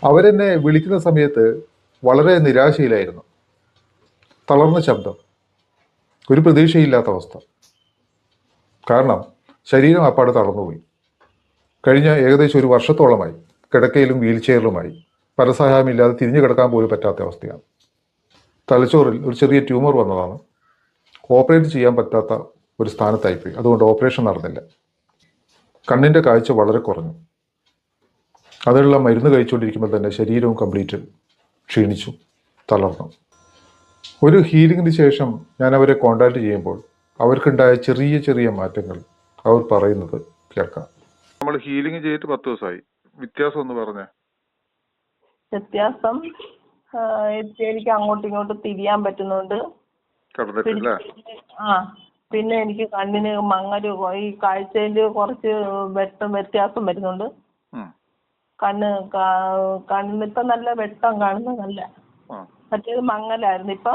അവരെന്നെ വിളിക്കുന്ന സമയത്ത് വളരെ നിരാശയിലായിരുന്നു. തളർന്ന ശബ്ദം, ഒരു പ്രതീക്ഷയില്ലാത്ത അവസ്ഥ. കാരണം ശരീരം അപ്പാടെ തളർന്നുപോയി. കഴിഞ്ഞ ഏകദേശം ഒരു വർഷത്തോളമായി കിടക്കയിലും വീൽ ചെയറിലുമായി. പരസഹായമില്ലാതെ തിരിഞ്ഞു കിടക്കാൻ പോലും പറ്റാത്ത അവസ്ഥയാണ്. തലച്ചോറിൽ ഒരു ചെറിയ ട്യൂമർ വന്നതാണ്. ഓപ്പറേറ്റ് ചെയ്യാൻ പറ്റാത്ത ഒരു സ്ഥാനത്തായിപ്പോയി. അതുകൊണ്ട് ഓപ്പറേഷൻ നടന്നില്ല. കണ്ണിൻ്റെ കാഴ്ച വളരെ കുറഞ്ഞു. അതിനുള്ള മരുന്ന് കഴിച്ചുകൊണ്ടിരിക്കുമ്പോൾ തന്നെ ശരീരവും കംപ്ലീറ്റ് ക്ഷീണിച്ചു, തളർന്നു. ഒരു ഹീലിംഗിന് ശേഷം ഞാൻ അവരെ കോണ്ടാക്ട് ചെയ്യുമ്പോൾ അവർക്കുണ്ടായ ചെറിയ ചെറിയ മാറ്റങ്ങൾ അവർ പറയുന്നത് കേൾക്കാം. നമ്മൾ ഹീലിംഗ് ചെയ്തിട്ട് 10 ദിവസമായി. വ്യത്യാസം ഒന്ന് പറഞ്ഞേ. വ്യത്യാസം എനിക്ക് അങ്ങോട്ടും ഇങ്ങോട്ടും തിരിയാൻ പറ്റുന്നുണ്ട്. പിന്നെ എനിക്ക് കണ്ണിന് മങ്ങല്, ഈ കാഴ്ചയിൽ കുറച്ച് വ്യത്യാസം വരുന്നുണ്ട്. കണ്ണിന് ഇപ്പൊ നല്ല വെട്ടം കാണുന്നു. നല്ല മറ്റേത് മങ്ങലായിരുന്നു. ഇപ്പൊ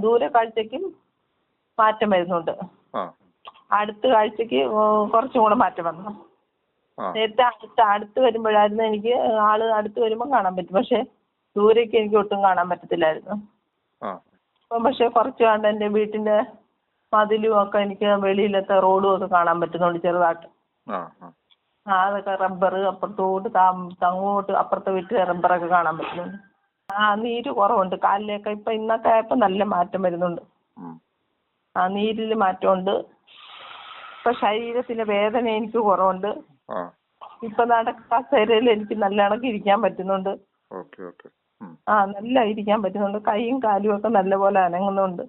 ദൂരെ കാഴ്ചക്കും മാറ്റം വരുന്നുണ്ട്. അടുത്ത കാഴ്ചക്ക് കുറച്ചും കൂടെ മാറ്റം വന്നു. നേരത്തെ അടുത്ത് വരുമ്പോഴായിരുന്നു എനിക്ക് ആള് അടുത്ത് വരുമ്പോൾ കാണാൻ പറ്റും. പക്ഷെ ദൂരേക്ക് എനിക്ക് ഒട്ടും കാണാൻ പറ്റത്തില്ലായിരുന്നു. ഇപ്പം പക്ഷെ കുറച്ച് കണ്ട് എൻ്റെ വീട്ടിന്റെ മതിലും ഒക്കെ എനിക്ക് വെളിയിലത്തെ റോഡും ഒക്കെ കാണാൻ പറ്റുന്നുണ്ട് ചെറുതായിട്ട്. അതൊക്കെ റബ്ബർ അപ്പുറത്തോട്ട് അങ്ങോട്ട് അപ്പുറത്തെ വീട്ടിൽ റബ്ബറൊക്കെ കാണാൻ പറ്റുന്നുണ്ട്. നീര് കുറവുണ്ട് കാലിലൊക്കെ. ഇപ്പൊ ഇന്നത്തെ ആയപ്പോ നല്ല മാറ്റം വരുന്നുണ്ട്. നീരിൽ മാറ്റമുണ്ട്. ഇപ്പൊ ശരീരത്തിന്റെ വേദന എനിക്ക് കുറവുണ്ട്. ഇപ്പൊ കസേരയിൽ എനിക്ക് നല്ല കണക്ക് ഇരിക്കാൻ പറ്റുന്നുണ്ട്. നല്ല ഇരിക്കാൻ പറ്റുന്നുണ്ട്. കൈയും കാലും ഒക്കെ നല്ലപോലെ അനങ്ങുന്നുണ്ട്.